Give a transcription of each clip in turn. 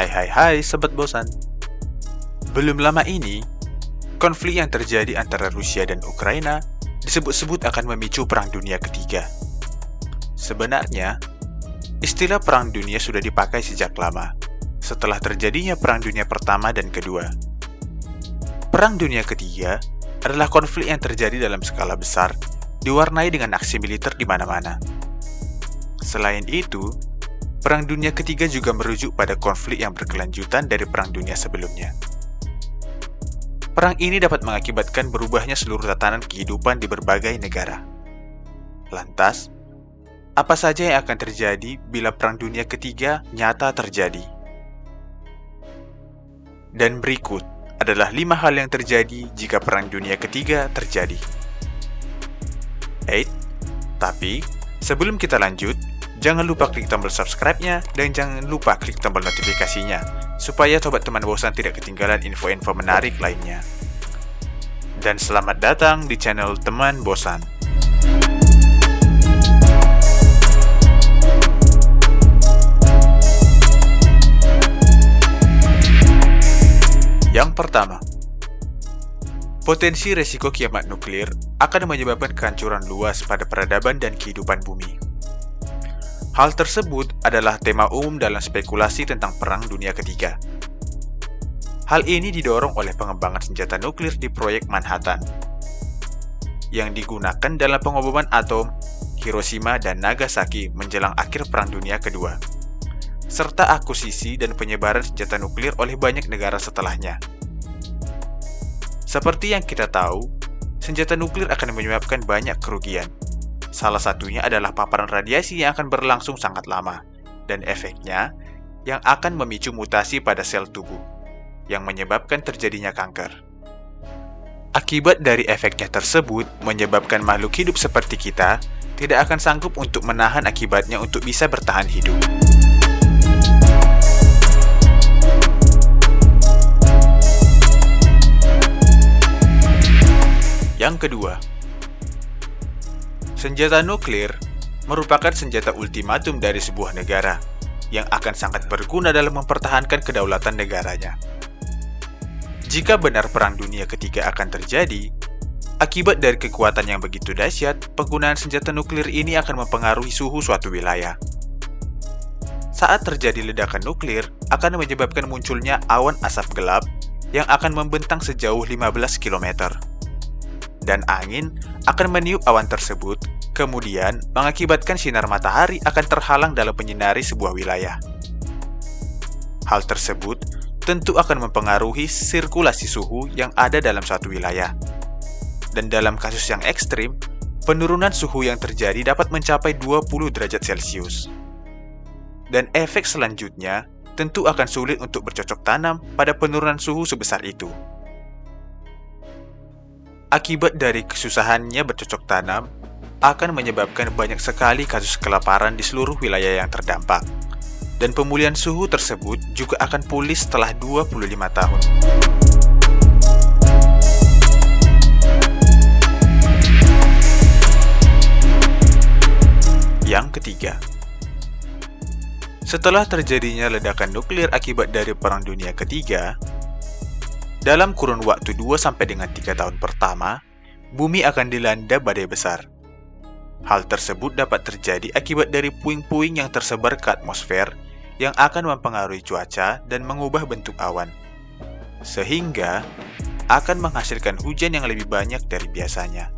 Hai Sobat Bosan. Belum lama ini, konflik yang terjadi antara Rusia dan Ukraina disebut-sebut akan memicu Perang Dunia Ketiga. Sebenarnya, istilah Perang Dunia sudah dipakai sejak lama, setelah terjadinya Perang Dunia Pertama dan Kedua. Perang Dunia Ketiga adalah konflik yang terjadi dalam skala besar, diwarnai dengan aksi militer di mana-mana. Selain itu, Perang Dunia Ketiga juga merujuk pada konflik yang berkelanjutan dari Perang Dunia sebelumnya. Perang ini dapat mengakibatkan berubahnya seluruh tatanan kehidupan di berbagai negara. Lantas, apa saja yang akan terjadi bila Perang Dunia Ketiga nyata terjadi? Dan berikut adalah 5 hal yang terjadi jika Perang Dunia Ketiga terjadi. Tapi sebelum kita lanjut, jangan lupa klik tombol subscribe-nya dan jangan lupa klik tombol notifikasinya supaya sobat teman bosan tidak ketinggalan info-info menarik lainnya. Dan selamat datang di channel Teman Bosan. Yang pertama, potensi resiko kiamat nuklir akan menyebabkan kehancuran luas pada peradaban dan kehidupan bumi. Hal tersebut adalah tema umum dalam spekulasi tentang Perang Dunia Ketiga. Hal ini didorong oleh pengembangan senjata nuklir di proyek Manhattan, yang digunakan dalam pengoboman atom Hiroshima dan Nagasaki menjelang akhir Perang Dunia Kedua, serta akuisisi dan penyebaran senjata nuklir oleh banyak negara setelahnya. Seperti yang kita tahu, senjata nuklir akan menyebabkan banyak kerugian. Salah satunya adalah paparan radiasi yang akan berlangsung sangat lama, dan efeknya yang akan memicu mutasi pada sel tubuh, yang menyebabkan terjadinya kanker. Akibat dari efeknya tersebut menyebabkan makhluk hidup seperti kita tidak akan sanggup untuk menahan akibatnya untuk bisa bertahan hidup. Yang kedua, senjata nuklir merupakan senjata ultimatum dari sebuah negara yang akan sangat berguna dalam mempertahankan kedaulatan negaranya. Jika benar Perang Dunia Ketiga akan terjadi, akibat dari kekuatan yang begitu dahsyat, penggunaan senjata nuklir ini akan mempengaruhi suhu suatu wilayah. Saat terjadi ledakan nuklir, akan menyebabkan munculnya awan asap gelap yang akan membentang sejauh 15 km. Dan angin akan meniup awan tersebut, kemudian mengakibatkan sinar matahari akan terhalang dalam menyinari sebuah wilayah. Hal tersebut tentu akan mempengaruhi sirkulasi suhu yang ada dalam suatu wilayah. Dan dalam kasus yang ekstrim, penurunan suhu yang terjadi dapat mencapai 20 derajat Celcius. Dan efek selanjutnya tentu akan sulit untuk bercocok tanam pada penurunan suhu sebesar itu. Akibat dari kesusahannya bercocok tanam, akan menyebabkan banyak sekali kasus kelaparan di seluruh wilayah yang terdampak. Dan pemulihan suhu tersebut juga akan pulih setelah 25 tahun. Yang ketiga, setelah terjadinya ledakan nuklir akibat dari Perang Dunia Ketiga, dalam kurun waktu 2-3 tahun pertama, bumi akan dilanda badai besar. Hal tersebut dapat terjadi akibat dari puing-puing yang tersebar ke atmosfer yang akan mempengaruhi cuaca dan mengubah bentuk awan, sehingga akan menghasilkan hujan yang lebih banyak dari biasanya.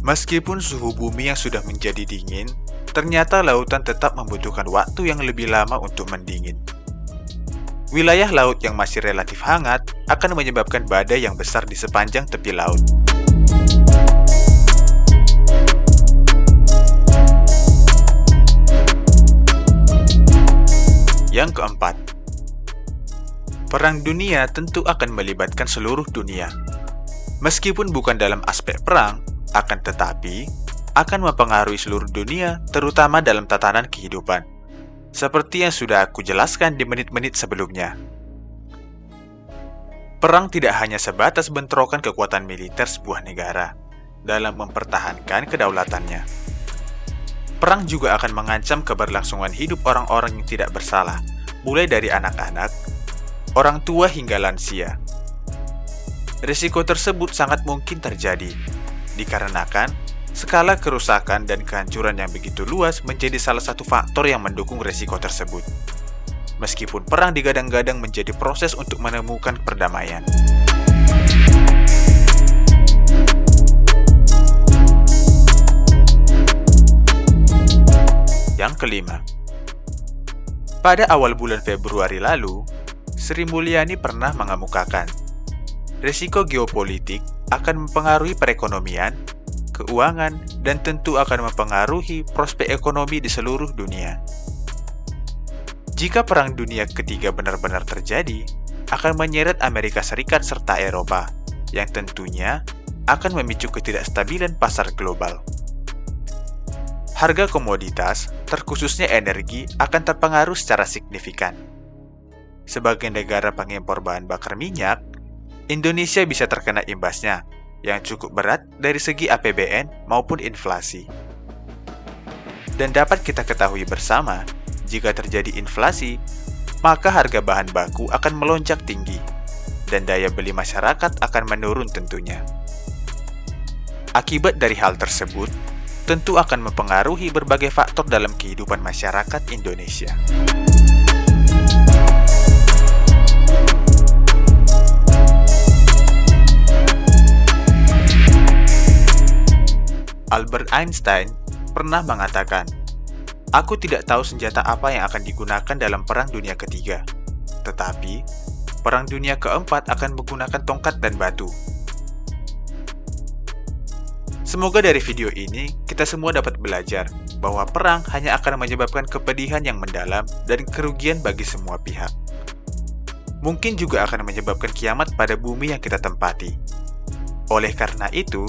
Meskipun suhu bumi yang sudah menjadi dingin, ternyata lautan tetap membutuhkan waktu yang lebih lama untuk mendingin. Wilayah laut yang masih relatif hangat akan menyebabkan badai yang besar di sepanjang tepi laut. Yang keempat, Perang Dunia tentu akan melibatkan seluruh dunia. Meskipun bukan dalam aspek perang, akan tetapi akan mempengaruhi seluruh dunia, terutama dalam tatanan kehidupan. Seperti yang sudah aku jelaskan di menit-menit sebelumnya. Perang tidak hanya sebatas bentrokan kekuatan militer sebuah negara dalam mempertahankan kedaulatannya. Perang juga akan mengancam keberlangsungan hidup orang-orang yang tidak bersalah mulai dari anak-anak, orang tua hingga lansia. Risiko tersebut sangat mungkin terjadi, dikarenakan skala kerusakan dan kehancuran yang begitu luas menjadi salah satu faktor yang mendukung risiko tersebut. Meskipun perang digadang-gadang menjadi proses untuk menemukan perdamaian. Yang kelima, pada awal bulan Februari lalu, Sri Mulyani pernah mengemukakan, risiko geopolitik akan mempengaruhi perekonomian, keuangan, dan tentu akan mempengaruhi prospek ekonomi di seluruh dunia. Jika Perang Dunia Ketiga benar-benar terjadi, akan menyeret Amerika Serikat serta Eropa, yang tentunya akan memicu ketidakstabilan pasar global. Harga komoditas, terkhususnya energi, akan terpengaruh secara signifikan. Sebagai negara pengimpor bahan bakar minyak, Indonesia bisa terkena imbasnya, yang cukup berat dari segi APBN maupun inflasi. Dan dapat kita ketahui bersama, jika terjadi inflasi, maka harga bahan baku akan melonjak tinggi, dan daya beli masyarakat akan menurun tentunya. Akibat dari hal tersebut, tentu akan mempengaruhi berbagai faktor dalam kehidupan masyarakat Indonesia. Albert Einstein pernah mengatakan, "Aku tidak tahu senjata apa yang akan digunakan dalam Perang Dunia Ketiga, tetapi Perang Dunia Keempat akan menggunakan tongkat dan batu." Semoga dari video ini, kita semua dapat belajar bahwa perang hanya akan menyebabkan kepedihan yang mendalam dan kerugian bagi semua pihak. Mungkin juga akan menyebabkan kiamat pada bumi yang kita tempati. Oleh karena itu,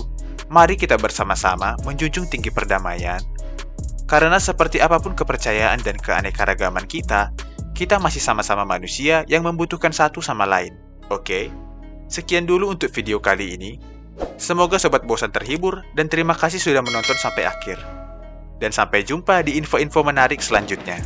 mari kita bersama-sama menjunjung tinggi perdamaian, karena seperti apapun kepercayaan dan keanekaragaman kita masih sama-sama manusia yang membutuhkan satu sama lain. Oke? Sekian dulu untuk video kali ini. Semoga Sobat Bosan terhibur dan terima kasih sudah menonton sampai akhir. Dan sampai jumpa di info-info menarik selanjutnya.